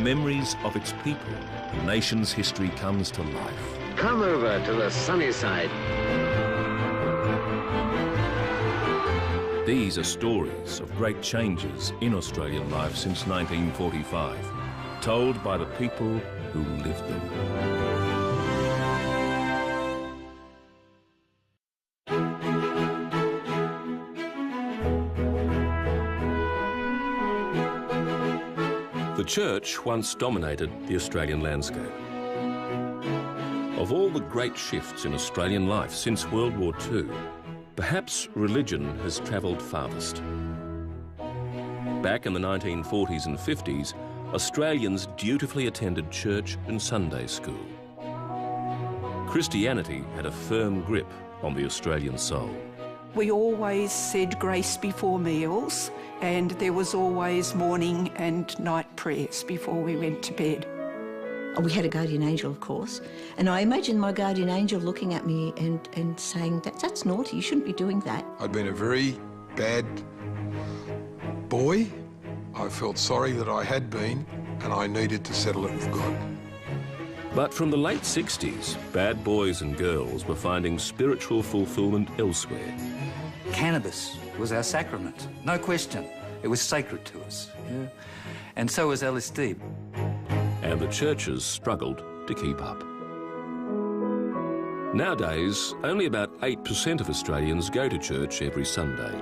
memories of its people, the nation's history comes to life. Come over to the sunny side. These are stories of great changes in Australian life since 1945, told by the people who lived them. The church once dominated the Australian landscape. Of all the great shifts in Australian life since World War II, perhaps religion has travelled farthest. Back in the 1940s and 50s, Australians dutifully attended church and Sunday school. Christianity had a firm grip on the Australian soul. We always said grace before meals, and there was always morning and night prayers before we went to bed. We had a guardian angel, of course, and I imagined my guardian angel looking at me and saying, that's naughty, you shouldn't be doing that. I'd been a very bad boy. I felt sorry that I had been, and I needed to settle it with God. But from the late 60s, bad boys and girls were finding spiritual fulfilment elsewhere. Cannabis was our sacrament, no question. It was sacred to us, yeah? And so was LSD. And the churches struggled to keep up. Nowadays, only about 8% of Australians go to church every Sunday,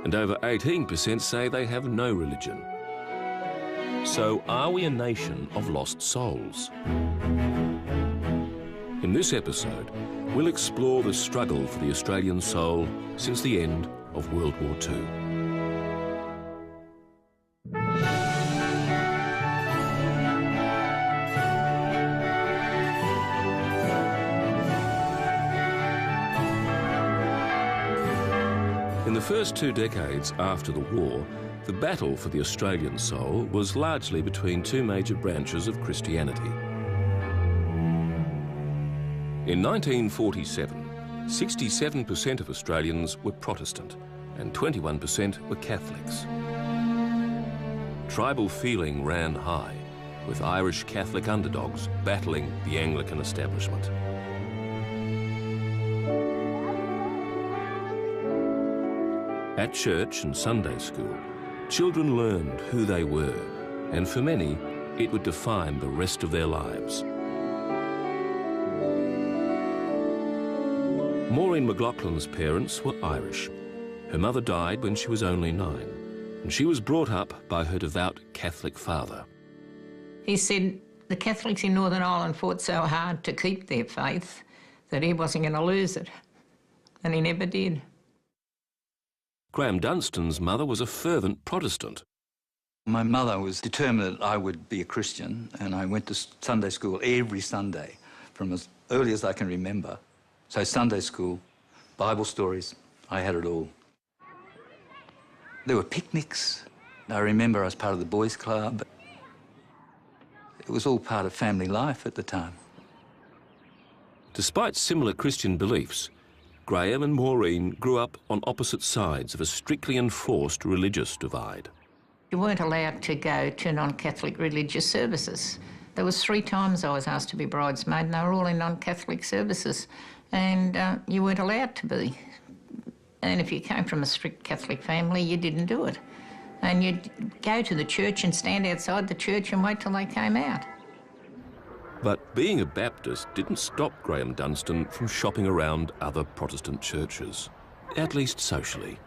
and over 18% say they have no religion. So are we a nation of lost souls? In this episode, we'll explore the struggle for the Australian soul since the end of World War II. In the first 2 decades after the war, the battle for the Australian soul was largely between two major branches of Christianity. In 1947, 67% of Australians were Protestant and 21% were Catholics. Tribal feeling ran high, with Irish Catholic underdogs battling the Anglican establishment. At church and Sunday school, children learned who they were, and for many, it would define the rest of their lives. Maureen McLaughlin's parents were Irish. Her mother died when she was only 9, and she was brought up by her devout Catholic father. He said the Catholics in Northern Ireland fought so hard to keep their faith that he wasn't going to lose it, and he never did. Graham Dunstan's mother was a fervent Protestant. My mother was determined that I would be a Christian, and I went to Sunday school every Sunday from as early as I can remember. So Sunday school, Bible stories, I had it all. There were picnics. I remember I was part of the boys' club. It was all part of family life at the time. Despite similar Christian beliefs, Graham and Maureen grew up on opposite sides of a strictly enforced religious divide. You weren't allowed to go to non-Catholic religious services. There was 3 times I was asked to be bridesmaid, and they were all in non-Catholic services, and you weren't allowed to be. And if you came from a strict Catholic family, you didn't do it. And you'd go to the church and stand outside the church and wait till they came out. But being a Baptist didn't stop Graham Dunstan from shopping around other Protestant churches, at least socially.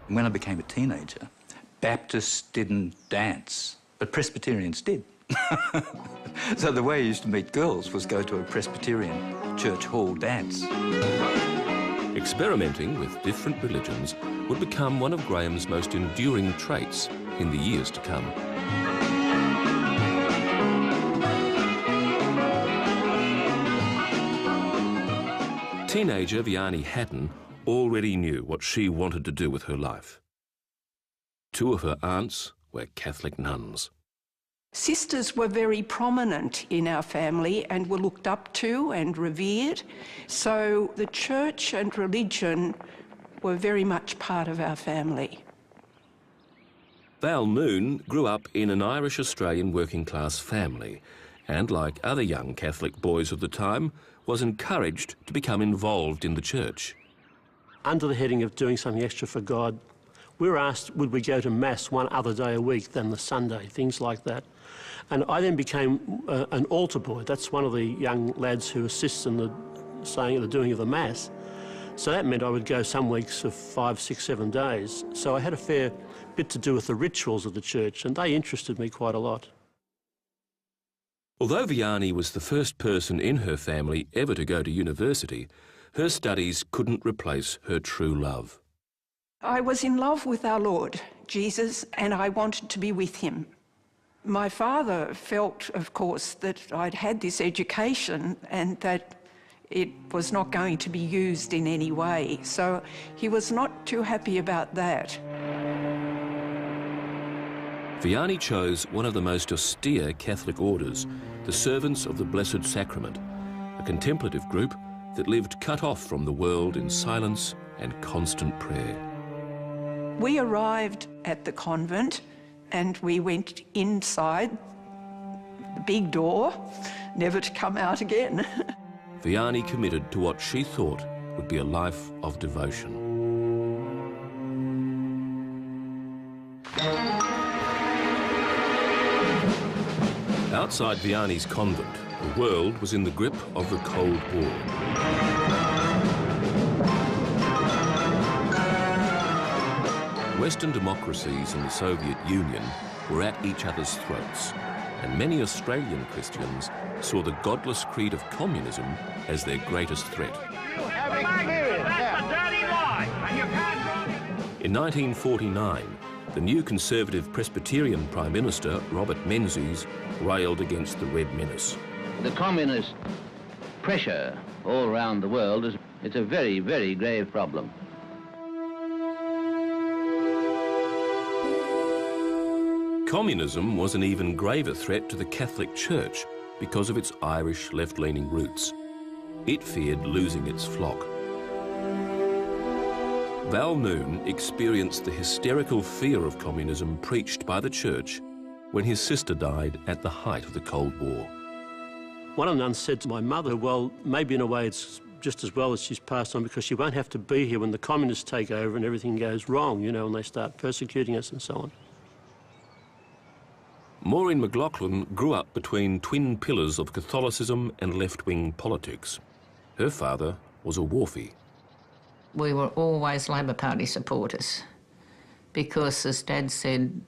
When I became a teenager, Baptists didn't dance, but Presbyterians did. So the way I used to meet girls was go to a Presbyterian church hall dance. Experimenting with different religions would become one of Graham's most enduring traits in the years to come. Teenager Vianney Hatton already knew what she wanted to do with her life. 2 of her aunts were Catholic nuns. Sisters were very prominent in our family and were looked up to and revered. So the church and religion were very much part of our family. Val Moon grew up in an Irish-Australian working-class family and, like other young Catholic boys of the time, was encouraged to become involved in the church. Under the heading of doing something extra for God, we were asked would we go to Mass one other day a week than the Sunday, things like that. And I then became an altar boy. That's one of the young lads who assists in the doing of the Mass. So that meant I would go some weeks of 5, 6, 7 days. So I had a fair bit to do with the rituals of the church, and they interested me quite a lot. Although Vianney was the first person in her family ever to go to university, her studies couldn't replace her true love. I was in love with our Lord Jesus, and I wanted to be with him. My father felt, of course, that I'd had this education and that it was not going to be used in any way, so he was not too happy about that. Vianney chose one of the most austere Catholic orders, the Servants of the Blessed Sacrament, a contemplative group that lived cut off from the world in silence and constant prayer. We arrived at the convent and we went inside the big door, never to come out again. Vianney committed to what she thought would be a life of devotion. Outside Vianney's convent, the world was in the grip of the Cold War. Western democracies and the Soviet Union were at each other's throats, and many Australian Christians saw the godless creed of communism as their greatest threat. In 1949, the new Conservative Presbyterian Prime Minister, Robert Menzies, railed against the Red Menace. The communist pressure all around the world it's a very, very grave problem. Communism was an even graver threat to the Catholic Church because of its Irish left-leaning roots. It feared losing its flock. Val Moon experienced the hysterical fear of communism preached by the Church when his sister died at the height of the Cold War. One of the nuns said to my mother, well, maybe in a way it's just as well that she's passed on because she won't have to be here when the communists take over and everything goes wrong, you know, and they start persecuting us and so on. Maureen McLaughlin grew up between twin pillars of Catholicism and left-wing politics. Her father was a wharfie. We were always Labor Party supporters because, as Dad said,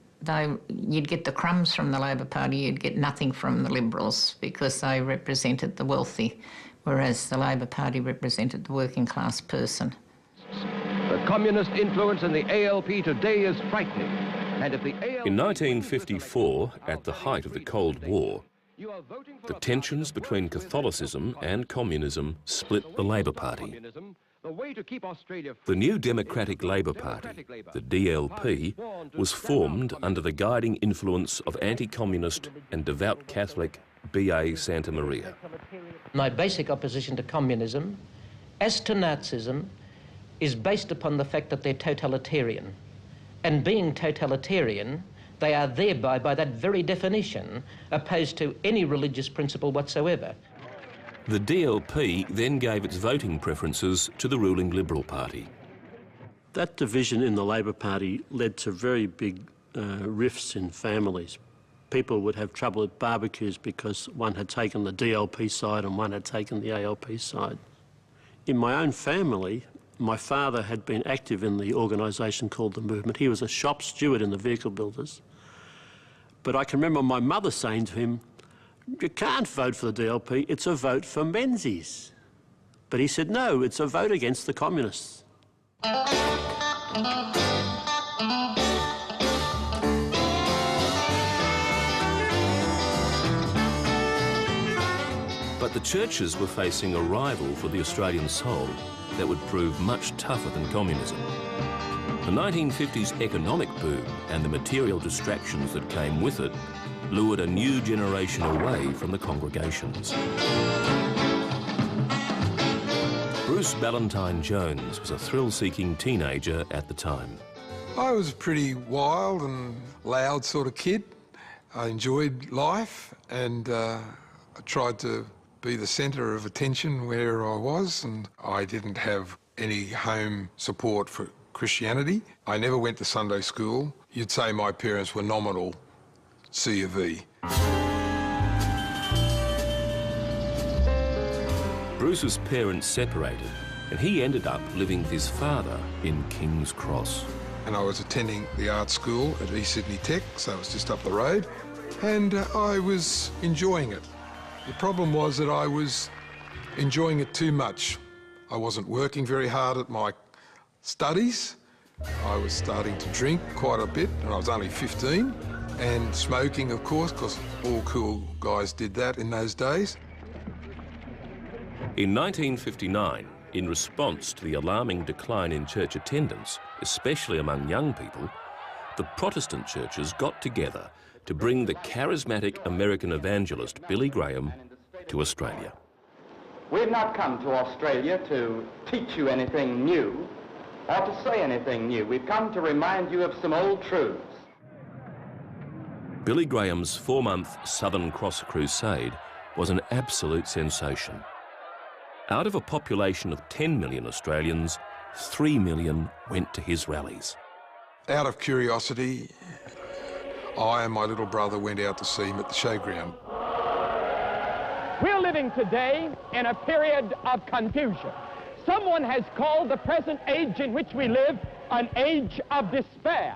you'd get the crumbs from the Labor Party, you'd get nothing from the Liberals because they represented the wealthy, whereas the Labor Party represented the working class person. The communist influence in the ALP today is frightening. And if the ALP... In 1954, at the height of the Cold War, the tensions between Catholicism and communism split the Labor Party. The new Democratic Labour Party, the DLP, was formed under the guiding influence of anti-communist and devout Catholic B.A. Santa Maria. My basic opposition to communism, as to Nazism, is based upon the fact that they're totalitarian. And being totalitarian, they are thereby, by that very definition, opposed to any religious principle whatsoever. The DLP then gave its voting preferences to the ruling Liberal Party. That division in the Labor Party led to very big rifts in families. People would have trouble at barbecues because one had taken the DLP side and one had taken the ALP side. In my own family, my father had been active in the organisation called the Movement. He was a shop steward in the vehicle builders. But I can remember my mother saying to him, "You can't vote for the DLP, it's a vote for Menzies." But he said, "No, it's a vote against the communists." But the churches were facing a rival for the Australian soul that would prove much tougher than communism. The 1950s economic boom and the material distractions that came with it lured a new generation away from the congregations. Bruce Ballantyne Jones was a thrill-seeking teenager at the time. I was a pretty wild and loud sort of kid. I enjoyed life and I tried to be the centre of attention where I was, and I didn't have any home support for Christianity. I never went to Sunday school. You'd say my parents were nominal C of E. Bruce's parents separated and he ended up living with his father in King's Cross. And I was attending the art school at East Sydney Tech, so it was just up the road, and I was enjoying it. The problem was that I was enjoying it too much. I wasn't working very hard at my studies. I was starting to drink quite a bit, and I was only 15, and smoking, of course, because all cool guys did that in those days. In 1959, in response to the alarming decline in church attendance, especially among young people, the Protestant churches got together to bring the charismatic American evangelist Billy Graham to Australia. We've not come to Australia to teach you anything new or to say anything new. We've come to remind you of some old truths. Billy Graham's 4-month Southern Cross Crusade was an absolute sensation. Out of a population of 10 million Australians, 3 million went to his rallies. Out of curiosity, I and my little brother went out to see him at the showground. We're living today in a period of confusion. Someone has called the present age in which we live an age of despair.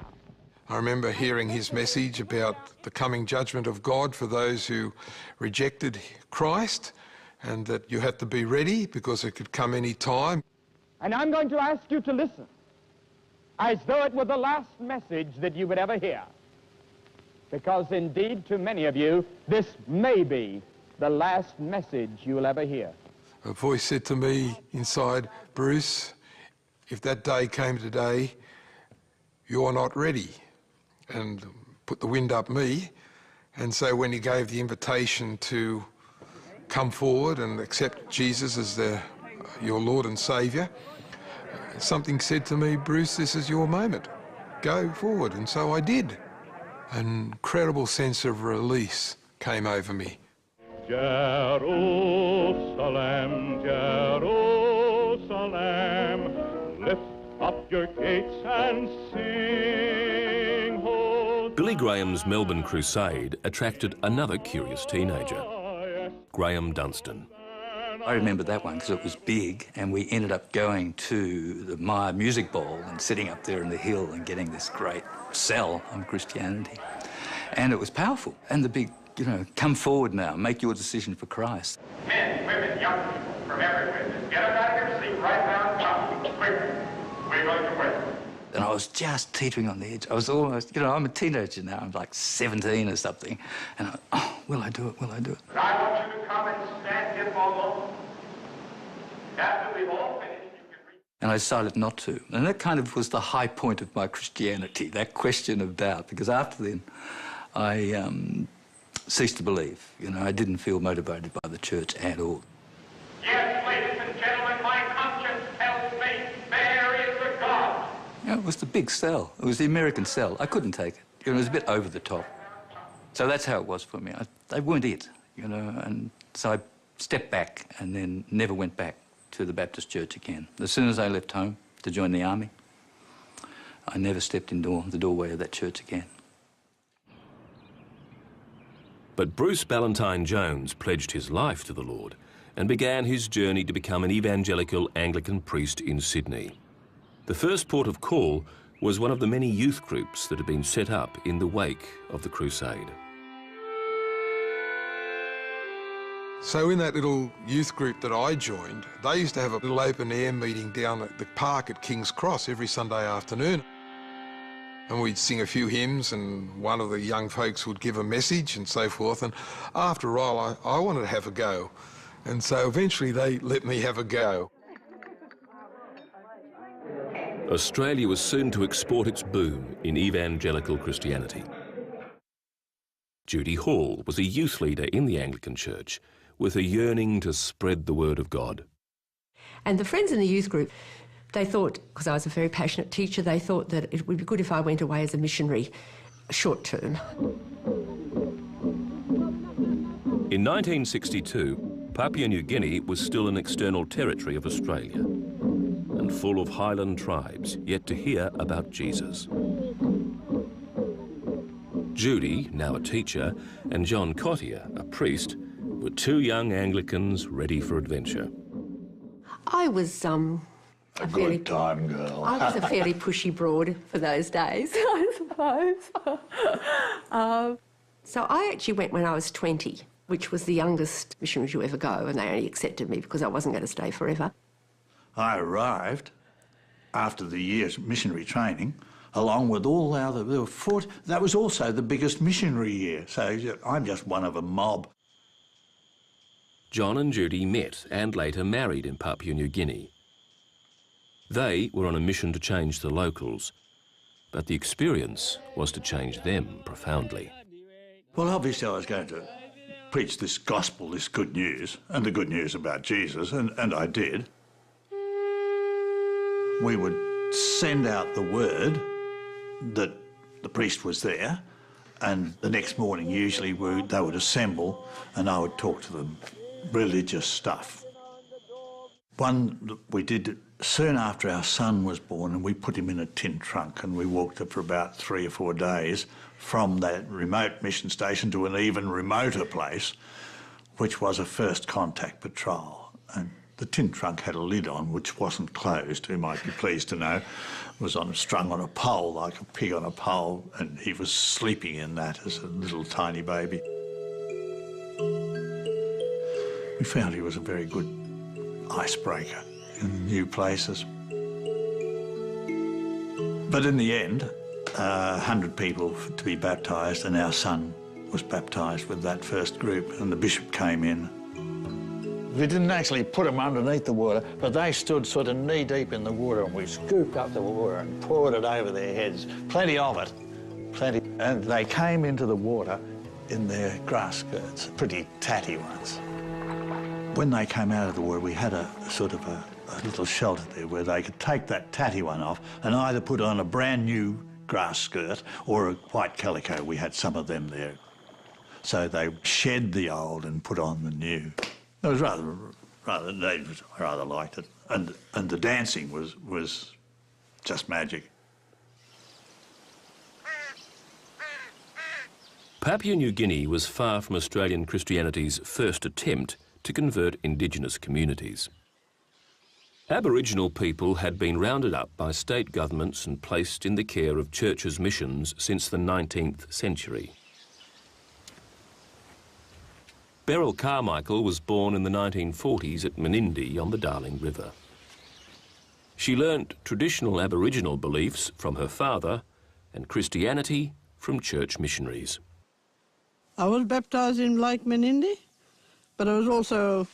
I remember hearing his message about the coming judgment of God for those who rejected Christ, and that you had to be ready because it could come any time. And I'm going to ask you to listen, as though it were the last message that you would ever hear. Because indeed, to many of you, this may be the last message you will ever hear. A voice said to me inside, Bruce, if that day came today, you're not ready. And put the wind up me. And so when he gave the invitation to come forward and accept Jesus as your Lord and Saviour, something said to me, Bruce, this is your moment. Go forward. And so I did. An incredible sense of release came over me. Jerusalem, Jerusalem, lift up your gates and sing. Billy Graham's Melbourne Crusade attracted another curious teenager, Graham Dunstan. I remember that one because it was big, and we ended up going to the Myer Music Bowl and sitting up there in the hill and getting this great sell on Christianity. And it was powerful. And the big, come forward now, make your decision for Christ. Men, women, young people from everywhere, just get up out of your seat right now and come. Quickly. We're going to wait. And I was just teetering on the edge. I was almost, I'm a teenager now. I'm like 17 or something. And will I do it? Will I do it? But I want you to come and stand here for a moment. After we've all finished, you can read. And I decided not to. And that kind of was the high point of my Christianity, that question of doubt. Because after then, I ceased to believe. I didn't feel motivated by the church at all. Yes, ladies and gentlemen, my conscience tells me there is a God. It was the big sell. It was the American sell. I couldn't take it. It was a bit over the top. So that's how it was for me. They weren't it, and so I stepped back and then never went back to the Baptist church again. As soon as I left home to join the army, I never stepped in the doorway of that church again. But Bruce Ballantyne Jones pledged his life to the Lord and began his journey to become an evangelical Anglican priest in Sydney. The first port of call was one of the many youth groups that had been set up in the wake of the crusade. So in that little youth group that I joined, they used to have a little open-air meeting down at the park at King's Cross every Sunday afternoon. And we'd sing a few hymns and one of the young folks would give a message and so forth. And after a while, I wanted to have a go. And so eventually they let me have a go. Australia was soon to export its boom in evangelical Christianity. Judy Hall was a youth leader in the Anglican Church with a yearning to spread the word of God. And the friends in the youth group They thought, because I was a very passionate teacher, they thought that it would be good if I went away as a missionary short term. In 1962, Papua New Guinea was still an external territory of Australia and full of highland tribes yet to hear about Jesus. Judy, now a teacher, and John Cottier, a priest, were two young Anglicans ready for adventure. I was a good time girl. I was a fairly pushy broad for those days, I suppose. So I actually went when I was 20, which was the youngest missionary to ever go, and they only accepted me because I wasn't going to stay forever. I arrived after the year's missionary training, along with all the other, there were 40, that was also the biggest missionary year, so I'm just one of a mob. John and Judy met and later married in Papua New Guinea. They were on a mission to change the locals, but the experience was to change them profoundly. Well, obviously I was going to preach this gospel, this good news, and the good news about Jesus, and I did. We would send out the word that the priest was there, and the next morning usually they would assemble and I would talk to them religious stuff. One that we did soon after our son was born, and we put him in a tin trunk and we walked it for about 3 or 4 days from that remote mission station to an even remoter place, which was a first contact patrol. And the tin trunk had a lid on which wasn't closed, you might be pleased to know. It was strung on a pole, like a pig on a pole, and he was sleeping in that as a little tiny baby. We found he was a very good icebreaker in new places. But in the end, 100 people to be baptised, and our son was baptised with that first group, and the bishop came in. We didn't actually put them underneath the water, but they stood sort of knee-deep in the water, and we scooped up the water and poured it over their heads. Plenty of it, plenty. And they came into the water in their grass skirts, pretty tatty ones. When they came out of the water, we had a sort of a little shelter there where they could take that tatty one off and either put on a brand new grass skirt or a white calico. We had some of them there. So they shed the old and put on the new. It was they rather liked it. And the dancing was just magic. Papua New Guinea was far from Australian Christianity's first attempt to convert Indigenous communities. Aboriginal people had been rounded up by state governments and placed in the care of churches' missions since the 19th century. Beryl Carmichael was born in the 1940s at Menindee on the Darling River. She learnt traditional Aboriginal beliefs from her father and Christianity from church missionaries. I was baptised in Lake Menindee, but I was also,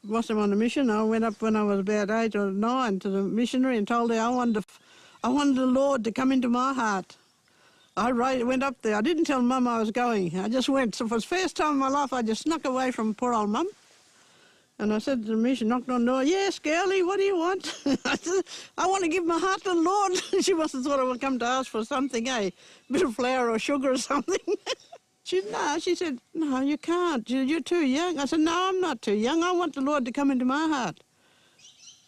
whilst I'm on a mission, I went up when I was about 8 or 9 to the missionary and told her I wanted the Lord to come into my heart. I went up there. I didn't tell Mum I was going. I just went. So for the first time in my life, I just snuck away from poor old Mum. And I said to the mission, knocked on the door, "Yes, girlie, what do you want?" I said, "I want to give my heart to the Lord." She must have thought I would come to ask for something, a bit of flour or sugar or something. She said, "No, you can't. You're too young." I said, "No, I'm not too young. I want the Lord to come into my heart."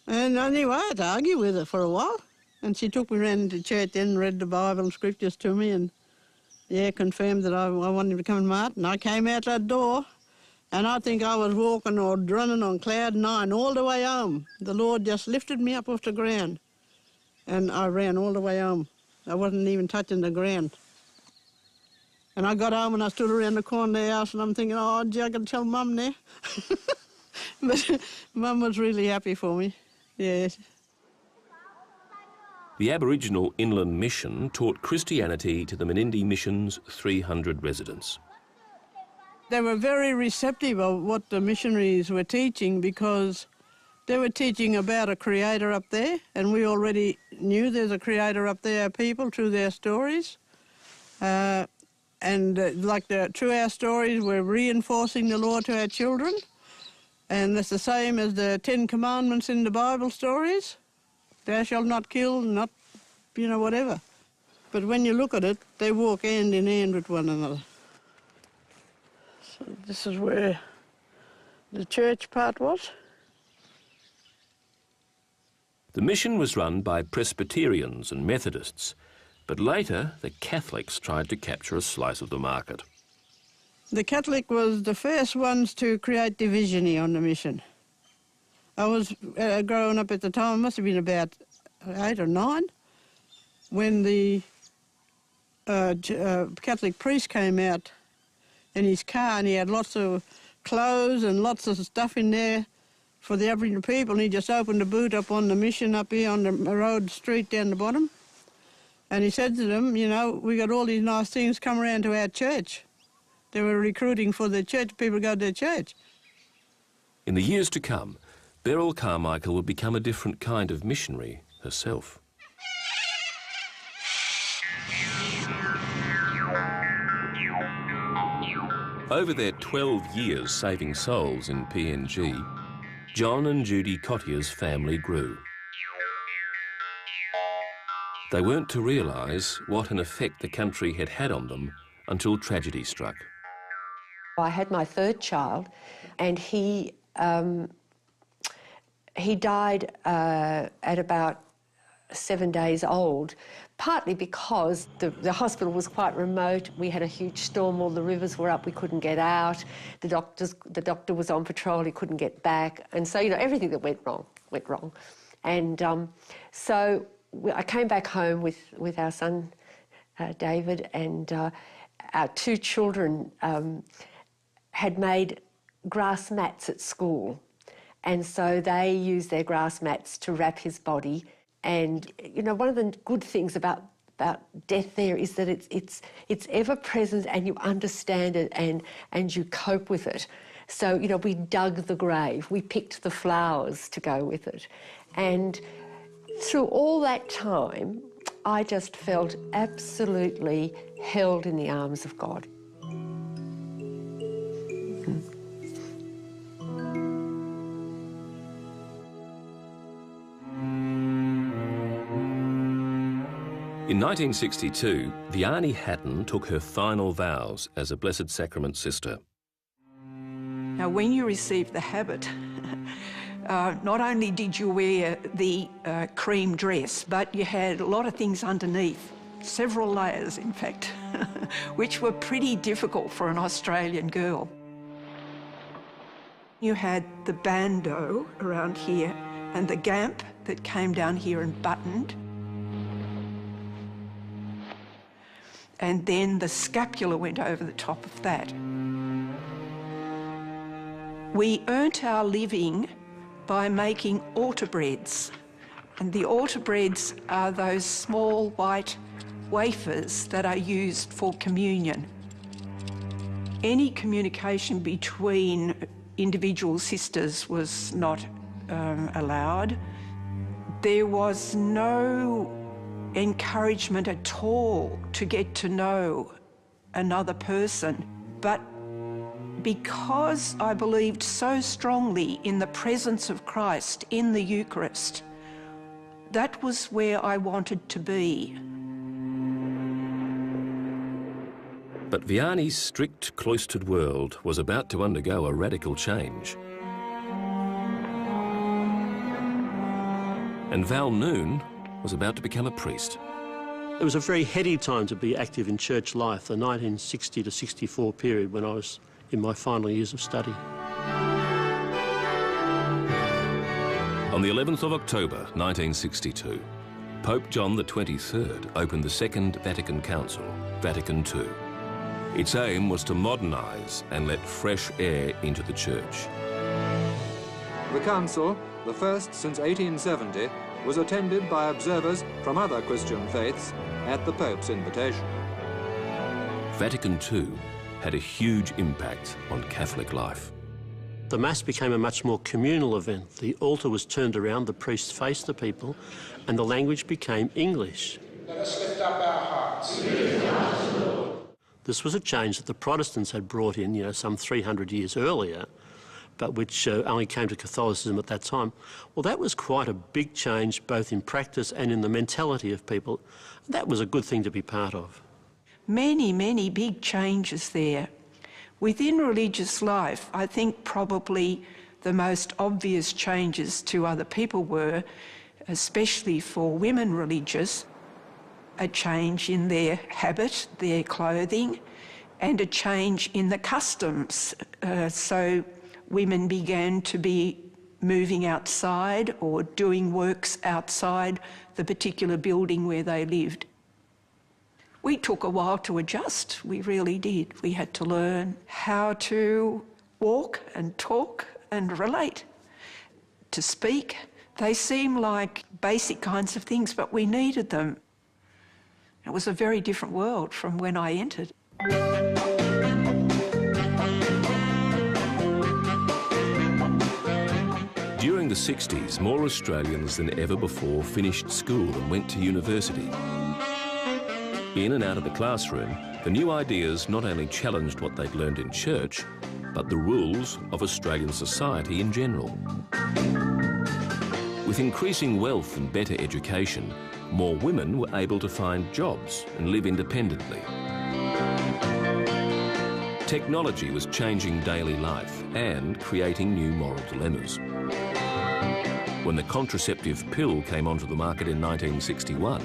And anyway, I had to argue with her for a while. And she took me around to church then, read the Bible and scriptures to me and, confirmed that I wanted him to come in my heart. And I came out that door and I think I was walking or running on cloud 9 all the way home. The Lord just lifted me up off the ground and I ran all the way home. I wasn't even touching the ground. And I got home and I stood around the corner of the house and I'm thinking, oh, gee, I can tell Mum now. But Mum was really happy for me, yes. The Aboriginal Inland Mission taught Christianity to the Menindee Mission's 300 residents. They were very receptive of what the missionaries were teaching because they were teaching about a creator up there, and we already knew there's a creator up there, people, through their stories. Through our stories, we're reinforcing the law to our children, and it's the same as the 10 Commandments in the Bible stories. thou shalt not kill, not, you know, whatever. But when you look at it, they walk hand in hand with one another. So this is where the church part was. The mission was run by Presbyterians and Methodists, but later the Catholics tried to capture a slice of the market. The Catholic was the first ones to create division here on the mission. I was growing up at the time, I must have been about 8 or 9, when the Catholic priest came out in his car, and he had lots of clothes and lots of stuff in there for the Aboriginal people, and he just opened the boot up on the mission up here on the road street down the bottom. And he said to them, you know, we got all these nice things, come around to our church. They were recruiting for their church, people to go to their church. In the years to come, Beryl Carmichael would become a different kind of missionary herself. Over their 12 years saving souls in PNG, John and Judy Cottier's family grew. They weren't to realise what an effect the country had had on them until tragedy struck. I had my third child, and he died at about 7 days old, partly because the hospital was quite remote. We had a huge storm, all the rivers were up, we couldn't get out. The doctor was on patrol, he couldn't get back. And so, you know, everything that went wrong. And so I came back home with our son, David, and our 2 children had made grass mats at school. And so they used their grass mats to wrap his body. And, you know, one of the good things about death there is that it's ever present, and you understand it and you cope with it. So, you know, we dug the grave, we picked the flowers to go with it. And through all that time, I just felt absolutely held in the arms of God. In 1962, Vianney Hatton took her final vows as a Blessed Sacrament sister. Now, when you received the habit, not only did you wear the cream dress, but you had a lot of things underneath, several layers, in fact, which were pretty difficult for an Australian girl. You had the bandeau around here and the gamp that came down here and buttoned. And then the scapula went over the top of that. We earnt our living by making altar breads. And the altar breads are those small white wafers that are used for communion. Any communication between individual sisters was not allowed. There was no encouragement at all to get to know another person. But because I believed so strongly in the presence of Christ in the Eucharist, that was where I wanted to be. But Vianney's strict, cloistered world was about to undergo a radical change. And Val Noon was about to become a priest. It was a very heady time to be active in church life, the 1960 to 64 period when I was in my final years of study. On the 11th of October 1962, Pope John XXIII opened the Second Vatican Council, Vatican II. Its aim was to modernise and let fresh air into the church. The council, the first since 1870, was attended by observers from other Christian faiths at the Pope's invitation. Vatican II had a huge impact on Catholic life. The Mass became a much more communal event. The altar was turned around, the priests faced the people, and the language became English. Let us lift up our hearts. This was a change that the Protestants had brought in, some 300 years earlier, but which only came to Catholicism at that time. Well, that was quite a big change, both in practice and in the mentality of people. That was a good thing to be part of. Many, many big changes there. Within religious life, I think probably the most obvious changes to other people were, especially for women religious, a change in their habit, their clothing, and a change in the customs. So women began to be moving outside or doing works outside the particular building where they lived. We took a while to adjust, we really did. We had to learn how to walk and talk and relate, to speak. They seem like basic kinds of things, but we needed them. It was a very different world from when I entered. During the 60s, more Australians than ever before finished school and went to university. In and out of the classroom, the new ideas not only challenged what they'd learned in church, but the rules of Australian society in general. With increasing wealth and better education, more women were able to find jobs and live independently. Technology was changing daily life and creating new moral dilemmas. When the contraceptive pill came onto the market in 1961,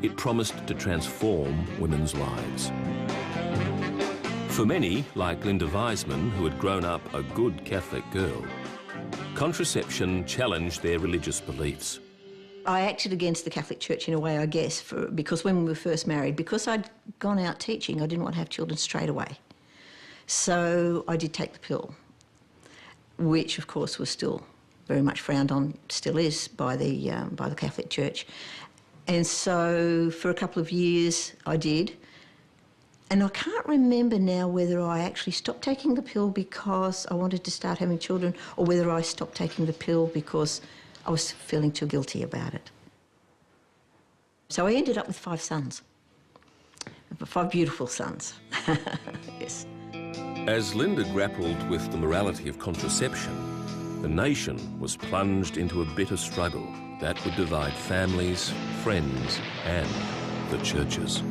it promised to transform women's lives. For many, like Linda Wiseman, who had grown up a good Catholic girl, contraception challenged their religious beliefs. I acted against the Catholic Church in a way, I guess, because when we were first married, because I'd gone out teaching, I didn't want to have children straight away. So I did take the pill, which of course was still very much frowned on, still is, by the Catholic Church. And so for a couple of years I did. And I can't remember now whether I actually stopped taking the pill because I wanted to start having children or whether I stopped taking the pill because I was feeling too guilty about it. So I ended up with 5 sons, 5 beautiful sons, yes. As Linda grappled with the morality of contraception, the nation was plunged into a bitter struggle that would divide families, friends, and the churches.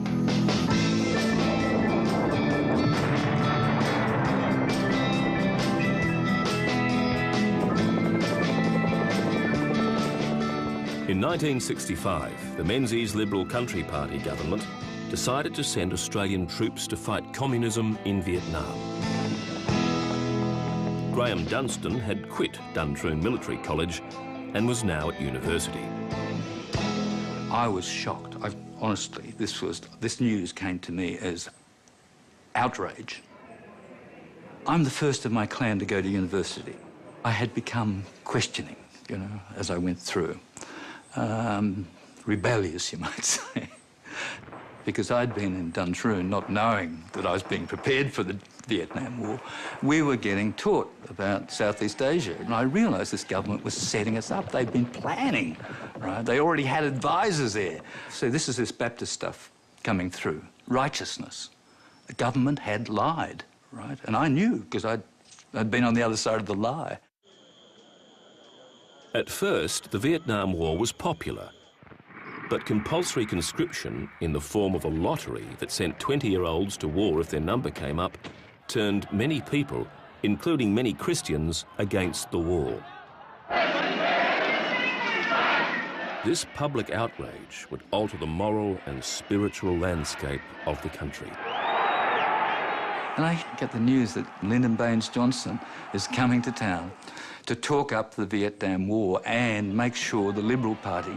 In 1965, the Menzies Liberal Country Party government decided to send Australian troops to fight communism in Vietnam. Graham Dunstan had quit Duntroon Military College and was now at university. I was shocked. Honestly, this news came to me as outrage. I'm the first of my clan to go to university. I had become questioning, you know, as I went through. Rebellious, you might say, because I'd been in Duntroon not knowing that I was being prepared for the Vietnam War. We were getting taught about Southeast Asia, and I realised this government was setting us up. They'd been planning, right? They already had advisors there. So this is this Baptist stuff coming through. Righteousness. The government had lied, right? And I knew, because I'd been on the other side of the lie. At first, the Vietnam War was popular, but compulsory conscription in the form of a lottery that sent 20-year-olds to war if their number came up turned many people, including many Christians, against the war. This public outrage would alter the moral and spiritual landscape of the country. And I get the news that Lyndon Baines Johnson is coming to town to talk up the Vietnam War and make sure the Liberal Party,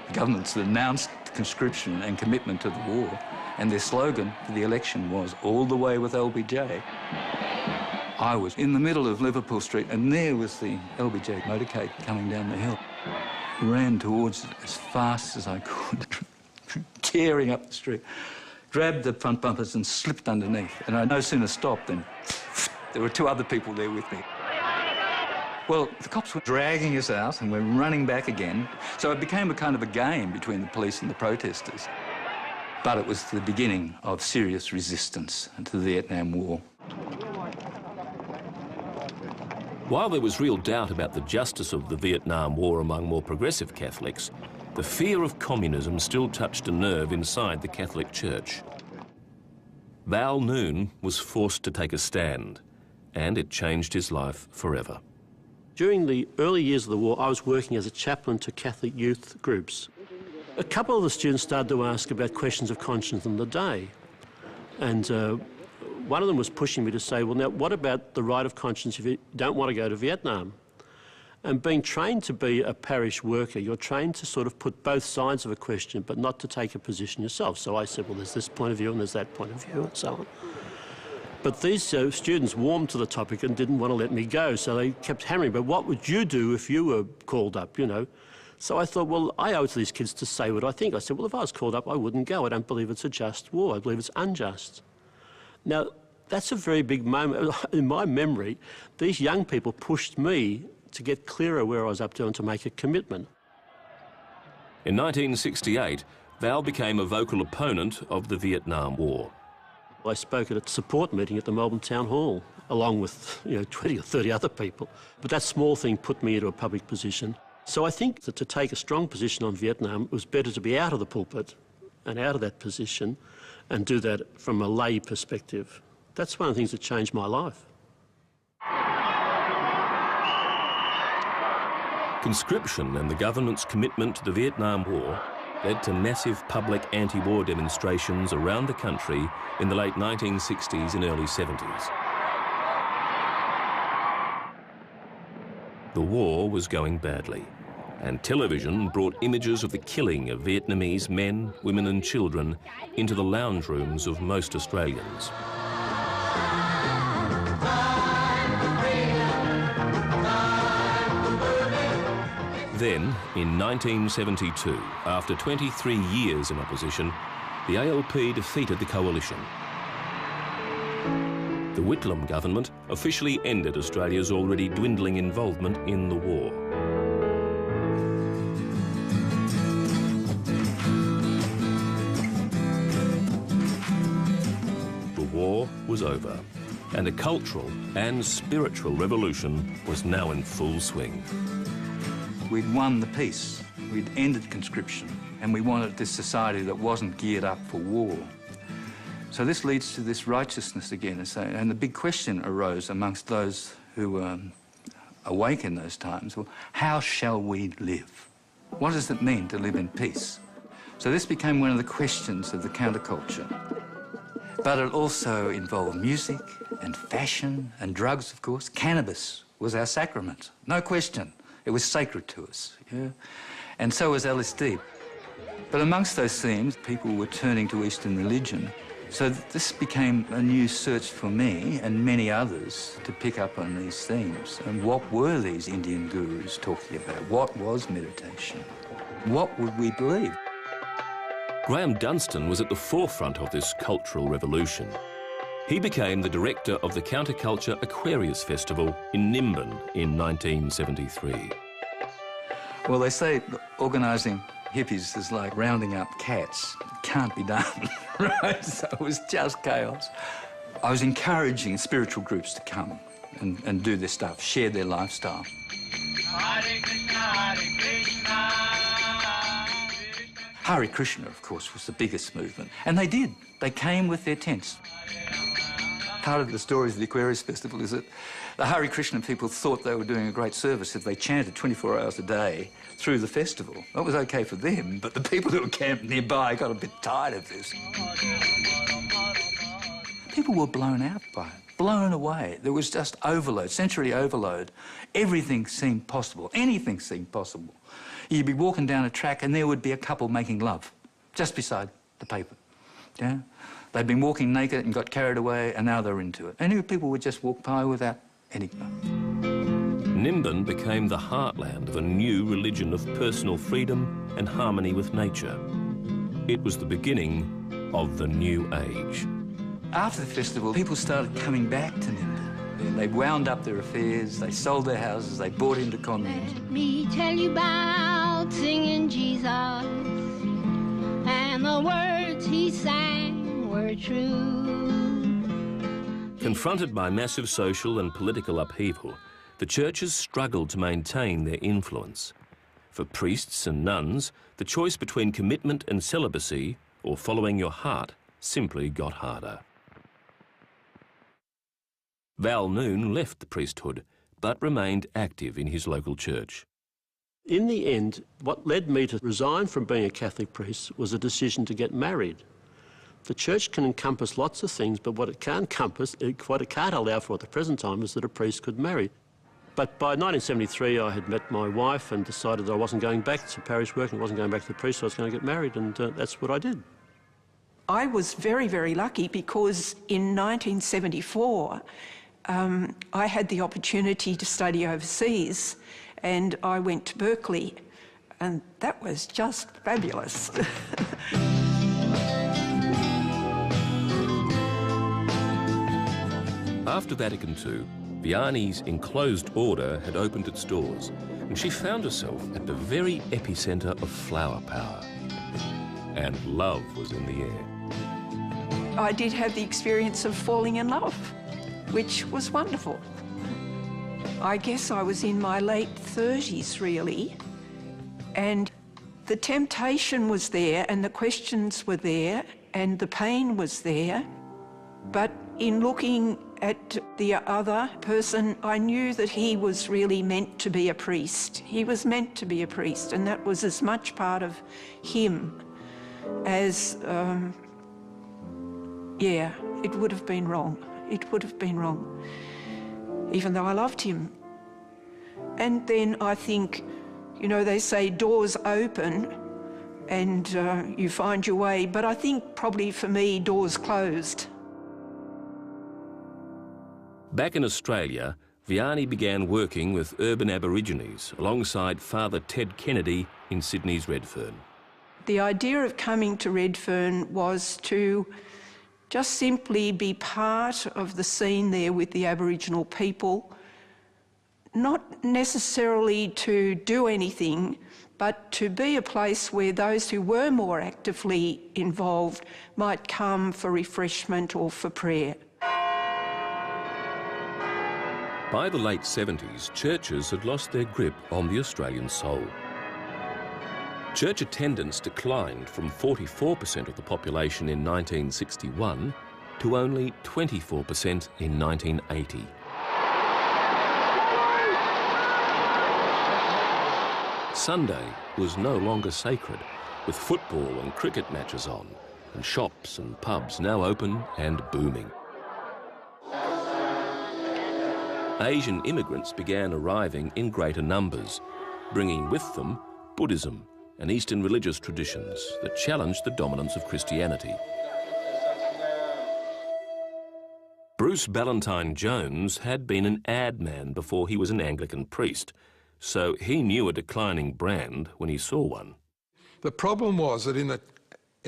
the governments that announced conscription and commitment to the war, and their slogan for the election was, "All the way with LBJ." I was in the middle of Liverpool Street, and there was the LBJ motorcade coming down the hill. Ran towards it as fast as I could, tearing up the street, grabbed the front bumpers and slipped underneath. And I no sooner stopped than there were 2 other people there with me. Well, the cops were dragging us out and we're running back again. So it became a kind of a game between the police and the protesters. But it was the beginning of serious resistance to the Vietnam War. While there was real doubt about the justice of the Vietnam War among more progressive Catholics, the fear of communism still touched a nerve inside the Catholic Church. Val Noon was forced to take a stand, and it changed his life forever. During the early years of the war, I was working as a chaplain to Catholic youth groups. A couple of the students started to ask about questions of conscience in the day. And one of them was pushing me to say, well, now, what about the right of conscience if you don't want to go to Vietnam? And being trained to be a parish worker, you're trained to sort of put both sides of a question, but not to take a position yourself. So I said, well, there's this point of view and there's that point of view and so on. But these students warmed to the topic and didn't want to let me go, so they kept hammering, but what would you do if you were called up, you know? So I thought, well, I owe it to these kids to say what I think. I said, well, if I was called up, I wouldn't go. I don't believe it's a just war. I believe it's unjust. Now, that's a very big moment. In my memory, these young people pushed me to get clearer where I was up to and to make a commitment. In 1968, Val became a vocal opponent of the Vietnam War. I spoke at a support meeting at the Melbourne Town Hall, along with 20 or 30 other people. But that small thing put me into a public position. So I think that to take a strong position on Vietnam, it was better to be out of the pulpit and out of that position and do that from a lay perspective. That's one of the things that changed my life. Conscription and the government's commitment to the Vietnam War led to massive public anti-war demonstrations around the country in the late 1960s and early 70s. The war was going badly, and television brought images of the killing of Vietnamese men, women and children into the lounge rooms of most Australians. Then, in 1972, after 23 years in opposition, the ALP defeated the coalition. The Whitlam government officially ended Australia's already dwindling involvement in the war. The war was over, and a cultural and spiritual revolution was now in full swing. We'd won the peace, we'd ended conscription, and we wanted this society that wasn't geared up for war. So this leads to this righteousness again, and the big question arose amongst those who were awake in those times, well, how shall we live? What does it mean to live in peace? So this became one of the questions of the counterculture. But it also involved music and fashion and drugs, of course. Cannabis was our sacrament, no question. It was sacred to us, yeah? And so was LSD. But amongst those themes, people were turning to Eastern religion. So this became a new search for me and many others to pick up on these themes. And what were these Indian gurus talking about? What was meditation? What would we believe? Graham Dunstan was at the forefront of this cultural revolution. He became the director of the Counterculture Aquarius Festival in Nimbin in 1973. Well, they say organising hippies is like rounding up cats. It can't be done, right? So it was just chaos. I was encouraging spiritual groups to come and do this stuff, share their lifestyle. Hare Krishna, Hare Krishna. Hare Krishna, of course, was the biggest movement. And they did. They came with their tents. Part of the stories of the Aquarius Festival is that the Hare Krishna people thought they were doing a great service if they chanted 24 hours a day through the festival. That was okay for them, but the people who were camped nearby got a bit tired of this. People were blown out by it, blown away. There was just overload, sensory overload. Everything seemed possible, anything seemed possible. You'd be walking down a track and there would be a couple making love just beside the pavement. Yeah? They'd been walking naked and got carried away, and now they're into it. And people would just walk by without enigma. Nimbin became the heartland of a new religion of personal freedom and harmony with nature. It was the beginning of the new age. After the festival, people started coming back to Nimbin. They wound up their affairs, they sold their houses, they bought into communes. Let me tell you about singing Jesus, and the words he sang were true. Confronted by massive social and political upheaval, the churches struggled to maintain their influence. For priests and nuns, the choice between commitment and celibacy, or following your heart, simply got harder. Val Noon left the priesthood, but remained active in his local church. In the end, what led me to resign from being a Catholic priest was a decision to get married. The church can encompass lots of things, but what it can't encompass, what it can't allow for at the present time, is that a priest could marry. But by 1973, I had met my wife and decided I wasn't going back to parish work and wasn't going back to the priesthood. I was going to get married, and that's what I did. I was very, very lucky because in 1974, I had the opportunity to study overseas, and I went to Berkeley, and that was just fabulous. After Vatican II, Vianney's enclosed order had opened its doors, and she found herself at the very epicentre of flower power. And love was in the air. I did have the experience of falling in love, which was wonderful. I guess I was in my late 30s, really, and the temptation was there and the questions were there and the pain was there, but in looking at the other person, I knew that he was really meant to be a priest. He was meant to be a priest, and that was as much part of him as, yeah, it would have been wrong. It would have been wrong, even though I loved him. And then I think, you know, they say doors open and you find your way, but I think probably for me, doors closed. Back in Australia, Vianney began working with urban Aborigines alongside Father Ted Kennedy in Sydney's Redfern. The idea of coming to Redfern was to just simply be part of the scene there with the Aboriginal people, not necessarily to do anything, but to be a place where those who were more actively involved might come for refreshment or for prayer. By the late 70s, churches had lost their grip on the Australian soul. Church attendance declined from 44% of the population in 1961 to only 24% in 1980. Sunday was no longer sacred, with football and cricket matches on, and shops and pubs now open and booming. Asian immigrants began arriving in greater numbers, bringing with them Buddhism and Eastern religious traditions that challenged the dominance of Christianity. Bruce Ballantyne Jones had been an ad man before he was an Anglican priest, so he knew a declining brand when he saw one. The problem was that in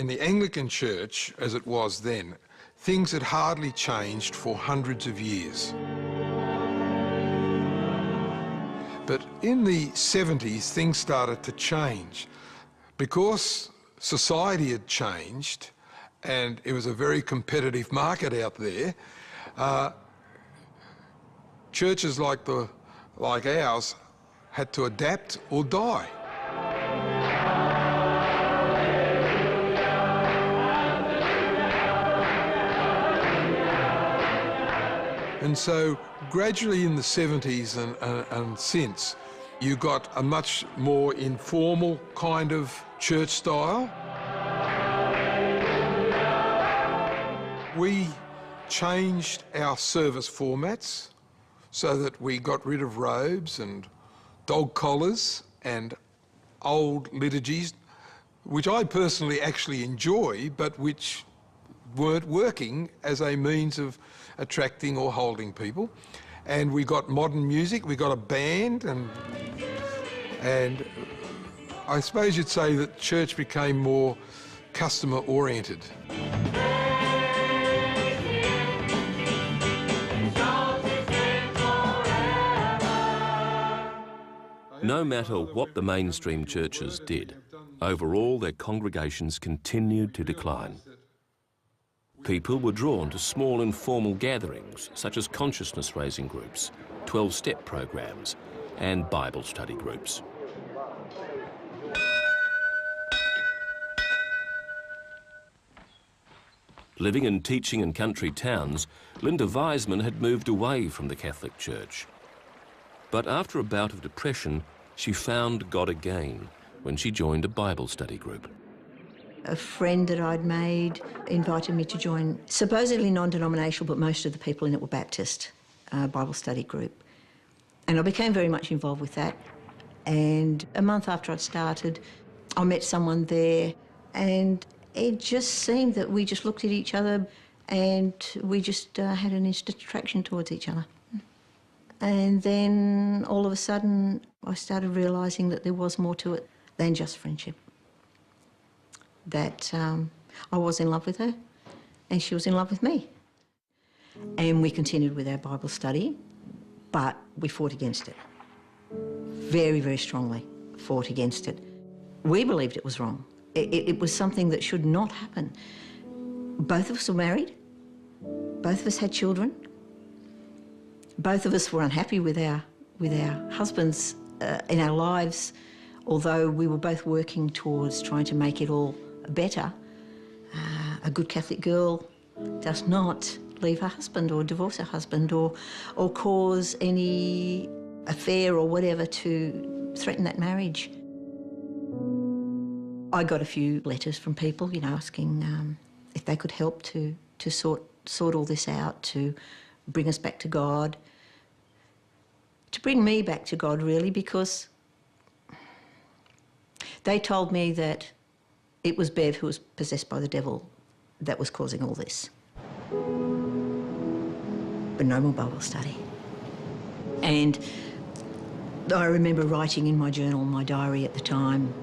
the Anglican Church, as it was then, things had hardly changed for hundreds of years. But in the 70s, things started to change. Because society had changed and it was a very competitive market out there, churches like ours had to adapt or die. And so gradually in the 70s and since, you got a much more informal kind of church style. We changed our service formats so that we got rid of robes and dog collars and old liturgies, which I personally actually enjoy, but which weren't working as a means of attracting or holding people. And we got modern music, we got a band, and I suppose you'd say that church became more customer-oriented. No matter what the mainstream churches did, overall their congregations continued to decline. People were drawn to small informal gatherings such as consciousness-raising groups, 12-step programs and Bible study groups. Living and teaching in country towns, Linda Wiseman had moved away from the Catholic Church. But after a bout of depression, she found God again when she joined a Bible study group. A friend that I'd made invited me to join, supposedly non-denominational, but most of the people in it were Baptist, Bible study group. And I became very much involved with that. And a month after I'd started, I met someone there, and it just seemed that we just looked at each other and we just had an instant attraction towards each other. And then all of a sudden, I started realising that there was more to it than just friendship. That I was in love with her and she was in love with me. And we continued with our Bible study, but we fought against it. Very, very strongly fought against it. We believed it was wrong. It was something that should not happen. Both of us were married. Both of us had children. Both of us were unhappy with our husbands in our lives, although we were both working towards trying to make it all better. A good Catholic girl does not leave her husband or divorce her husband or cause any affair or whatever to threaten that marriage. I got a few letters from people, you know, asking if they could help to sort all this out, to bring us back to God, to bring me back to God, really, because they told me that it was Bev who was possessed by the devil that was causing all this. But no more Bible study. And I remember writing in my journal, my diary at the time,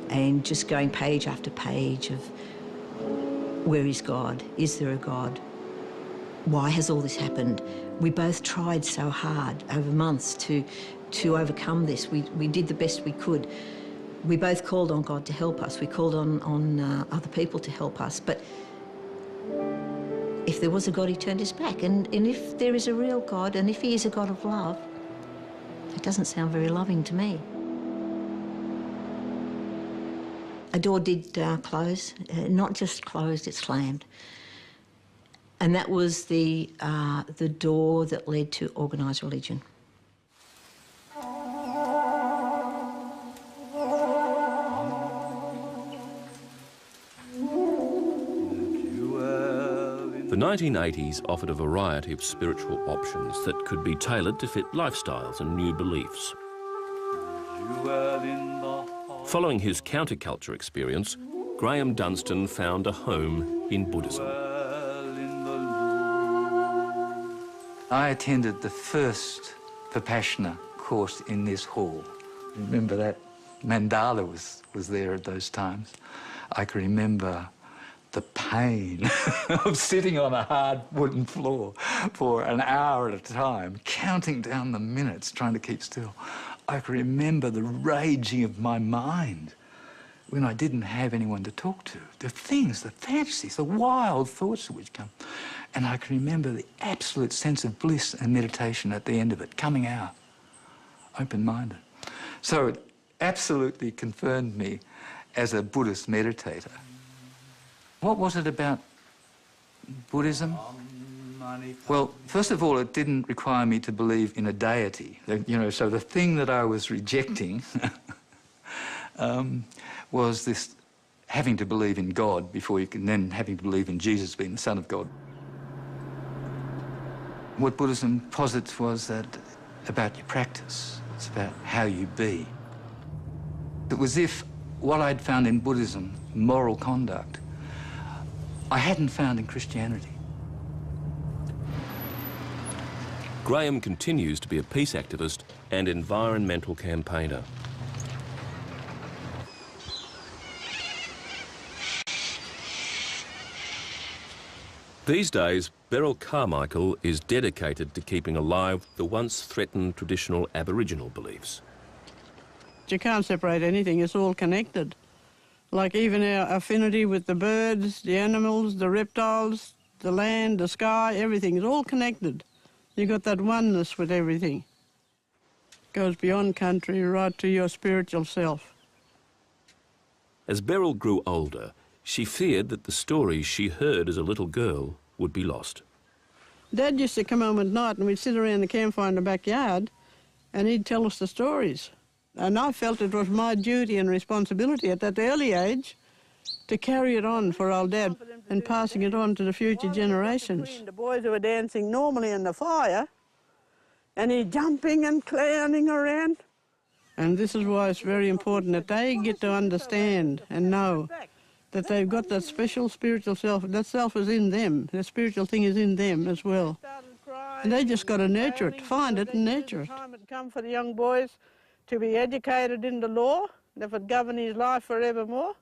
and just going page after page of where is God? Is there a God? Why has all this happened? We both tried so hard over months to overcome this. We did the best we could. We both called on God to help us. We called on other people to help us. But if there was a God, he turned his back. And if there is a real God, and if he is a God of love, it doesn't sound very loving to me. A door did close, not just closed, it slammed. And that was the door that led to organised religion. The 1980s offered a variety of spiritual options that could be tailored to fit lifestyles and new beliefs. Following his counterculture experience, Graham Dunstan found a home in Buddhism. I attended the first Vipassana course in this hall. Remember that mandala was there at those times. I can remember the pain of sitting on a hard wooden floor for an hour at a time, counting down the minutes, trying to keep still. I can remember the raging of my mind when I didn't have anyone to talk to. The things, the fantasies, the wild thoughts that would come. And I can remember the absolute sense of bliss and meditation at the end of it, coming out, open-minded. So it absolutely confirmed me as a Buddhist meditator. What was it about Buddhism? Well, first of all, it didn't require me to believe in a deity. You know, so the thing that I was rejecting was this having to believe in God before you can then having to believe in Jesus being the Son of God. What Buddhism posits was that about your practice. It's about how you be. It was if what I'd found in Buddhism, moral conduct, I hadn't found in Christianity. Graham continues to be a peace activist and environmental campaigner. These days, Beryl Carmichael is dedicated to keeping alive the once threatened traditional Aboriginal beliefs. You can't separate anything, it's all connected. Like even our affinity with the birds, the animals, the reptiles, the land, the sky, everything is all connected. You've got that oneness with everything. Goes beyond country, right to your spiritual self. As Beryl grew older, she feared that the stories she heard as a little girl would be lost. Dad used to come home at night and we'd sit around the campfire in the backyard and he'd tell us the stories. And I felt it was my duty and responsibility at that early age to carry it on for old Dad and passing it on to the future generations. The boys who were dancing normally in the fire and he's jumping and clowning around. And this is why it's very important that they get to understand and know that they've got that special spiritual self. That self is in them. The spiritual thing is in them as well. And they just got to nurture it, find it and nurture it. The time had come for the young boys to be educated in the law that would govern his life forevermore.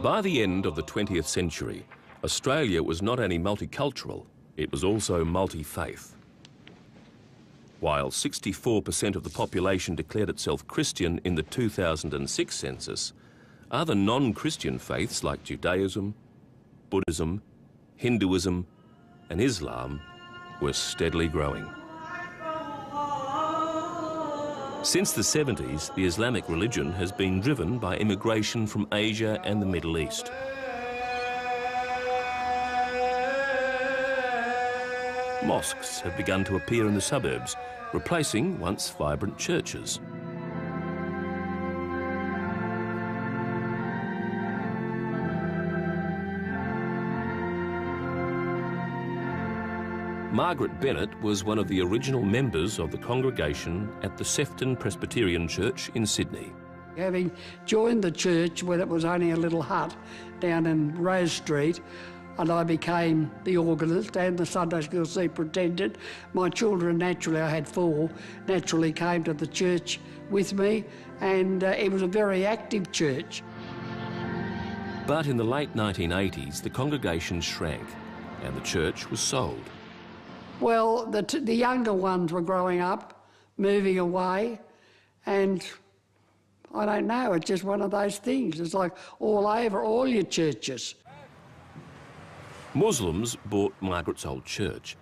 By the end of the 20th century, Australia was not only multicultural, it was also multi-faith. While 64% of the population declared itself Christian in the 2006 census, other non-Christian faiths like Judaism, Buddhism, Hinduism and Islam were steadily growing. Since the 70s, the Islamic religion has been driven by immigration from Asia and the Middle East. Mosques have begun to appear in the suburbs, replacing once vibrant churches. Margaret Bennett was one of the original members of the congregation at the Sefton Presbyterian Church in Sydney. Having joined the church when it was only a little hut down in Rose Street, and I became the organist and the Sunday school superintendent. My children, naturally, I had 4, naturally came to the church with me, and it was a very active church. But in the late 1980s, the congregation shrank and the church was sold. Well, the younger ones were growing up, moving away, and I don't know, it's just one of those things. It's like all over all your churches. Muslims bought Margaret's old church,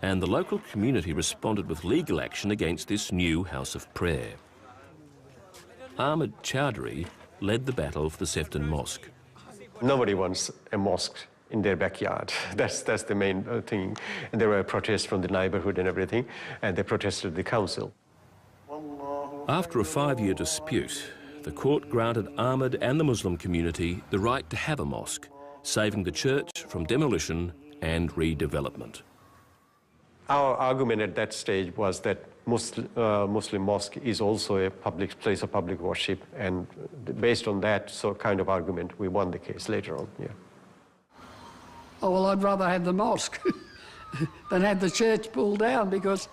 and the local community responded with legal action against this new house of prayer. Ahmed Chowdhury led the battle for the Sefton Mosque. Nobody wants a mosque in their backyard. That's the main thing. And there were protests from the neighbourhood and everything, and they protested the council. After a 5-year dispute, the court granted Ahmed and the Muslim community the right to have a mosque, saving the church from demolition and redevelopment. Our argument at that stage was that Muslim mosque is also a public place of public worship, and based on that kind of argument, we won the case later on. Yeah. Oh, well, I'd rather have the mosque than have the church pulled down, because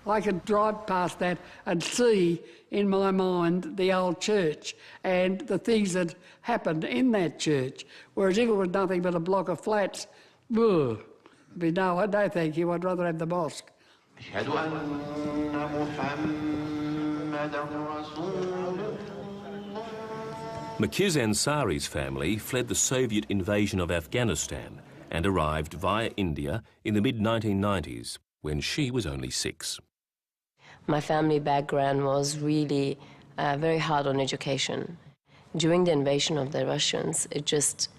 I could drive past that and see in my mind the old church and the things that happened in that church. Whereas if it was nothing but a block of flats, no, thank you, I'd rather have the mosque. Makiz Ansari's family fled the Soviet invasion of Afghanistan and arrived via India in the mid-1990s when she was only 6. My family background was really very hard on education. During the invasion of the Russians, it just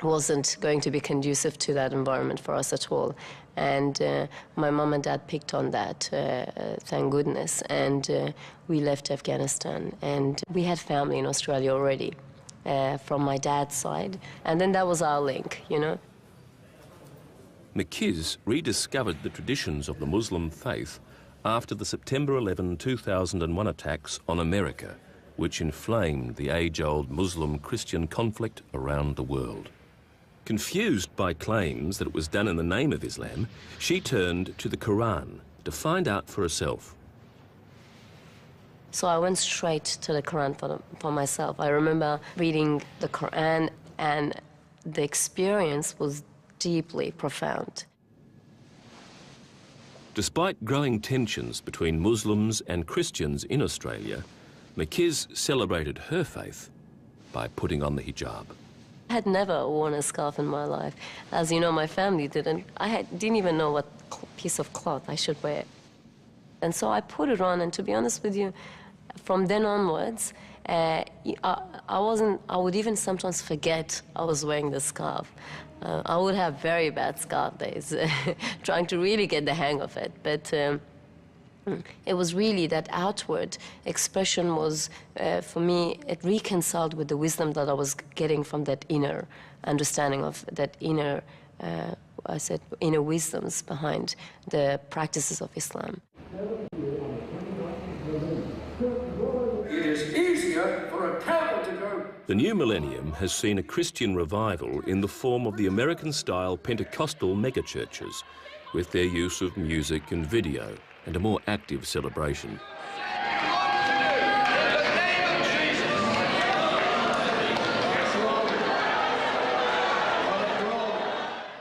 wasn't going to be conducive to that environment for us at all. And my mom and dad picked on that, thank goodness. And we left Afghanistan. And we had family in Australia already from my dad's side. And then that was our link, you know. Makiz rediscovered the traditions of the Muslim faith after the September 11, 2001 attacks on America, which inflamed the age-old Muslim-Christian conflict around the world. Confused by claims that it was done in the name of Islam, she turned to the Quran to find out for herself. So I went straight to the Quran for myself. I remember reading the Quran, and the experience was deeply profound. Despite growing tensions between Muslims and Christians in Australia, Makiz celebrated her faith by putting on the hijab. I had never worn a scarf in my life. As you know, my family didn't. Didn't even know what piece of cloth I should wear. And so I put it on, and to be honest with you, from then onwards, I would even sometimes forget I was wearing the scarf. I would have very bad scarf days, trying to really get the hang of it. But it was really that outward expression was, for me, it reconciled with the wisdom that I was getting from that inner understanding of that inner, inner wisdoms behind the practices of Islam. It is easier for a camel to go. The new millennium has seen a Christian revival in the form of the American-style Pentecostal megachurches, with their use of music and video and a more active celebration.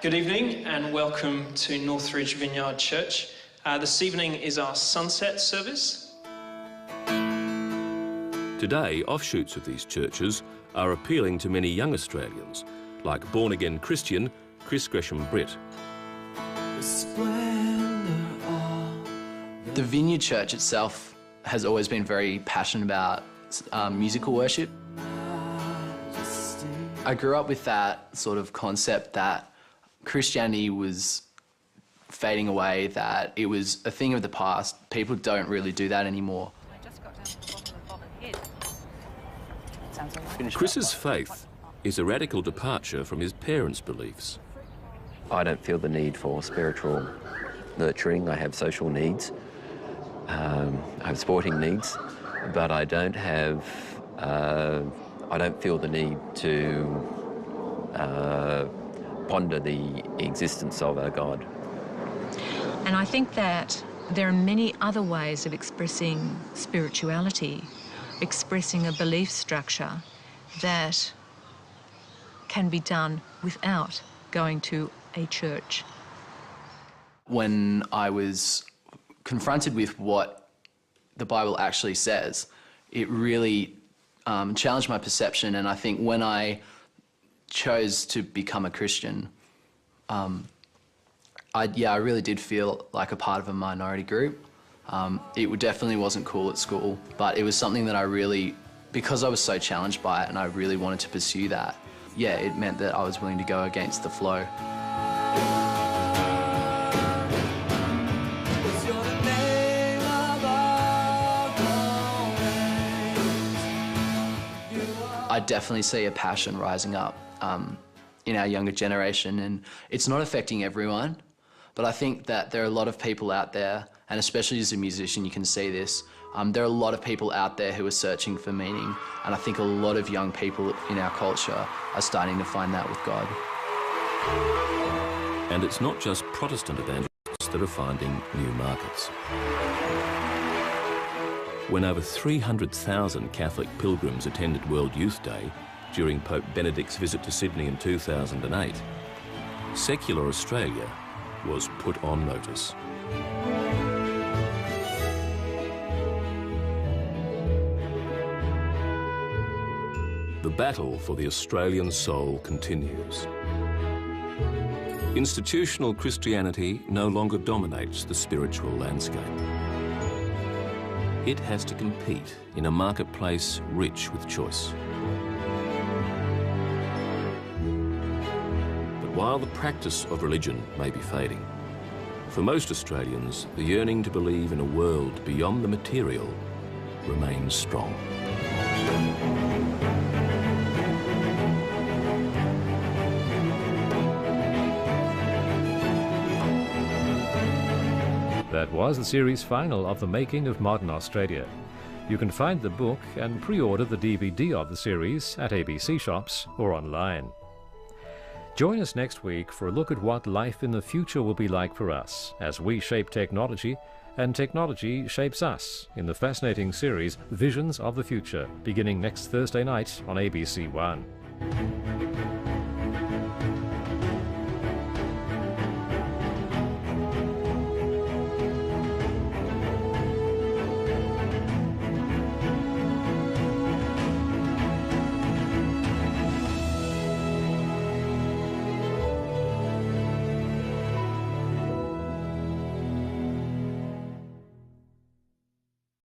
Good evening and welcome to Northridge Vineyard Church. This evening is our sunset service. Today, offshoots of these churches are appealing to many young Australians, like born-again Christian Chris Gresham-Britt. The Vineyard Church itself has always been very passionate about musical worship. I grew up with that sort of concept that Christianity was fading away, that it was a thing of the past. People don't really do that anymore. Chris's faith is a radical departure from his parents' beliefs. I don't feel the need for spiritual nurturing. I have social needs. I have sporting needs, but I don't have, I don't feel the need to ponder the existence of a God. And I think that there are many other ways of expressing spirituality, expressing a belief structure that can be done without going to a church. When I was confronted with what the Bible actually says, it really challenged my perception, and I think when I chose to become a Christian, I really did feel like a part of a minority group. It definitely wasn't cool at school, but it was something that I really, because I was so challenged by it and I really wanted to pursue that, yeah, it meant that I was willing to go against the flow. I definitely see a passion rising up in our younger generation, and it's not affecting everyone, but I think that there are a lot of people out there, and especially as a musician you can see this, there are a lot of people out there who are searching for meaning, and I think a lot of young people in our culture are starting to find that with God. And it's not just Protestant evangelists that are finding new markets. When over 300,000 Catholic pilgrims attended World Youth Day during Pope Benedict's visit to Sydney in 2008, secular Australia was put on notice. The battle for the Australian soul continues. Institutional Christianity no longer dominates the spiritual landscape. It has to compete in a marketplace rich with choice. But while the practice of religion may be fading, for most Australians, the yearning to believe in a world beyond the material remains strong. That was the series final of The Making of Modern Australia. You can find the book and pre-order the DVD of the series at ABC shops or online. Join us next week for a look at what life in the future will be like for us as we shape technology and technology shapes us in the fascinating series Visions of the Future, beginning next Thursday night on ABC One.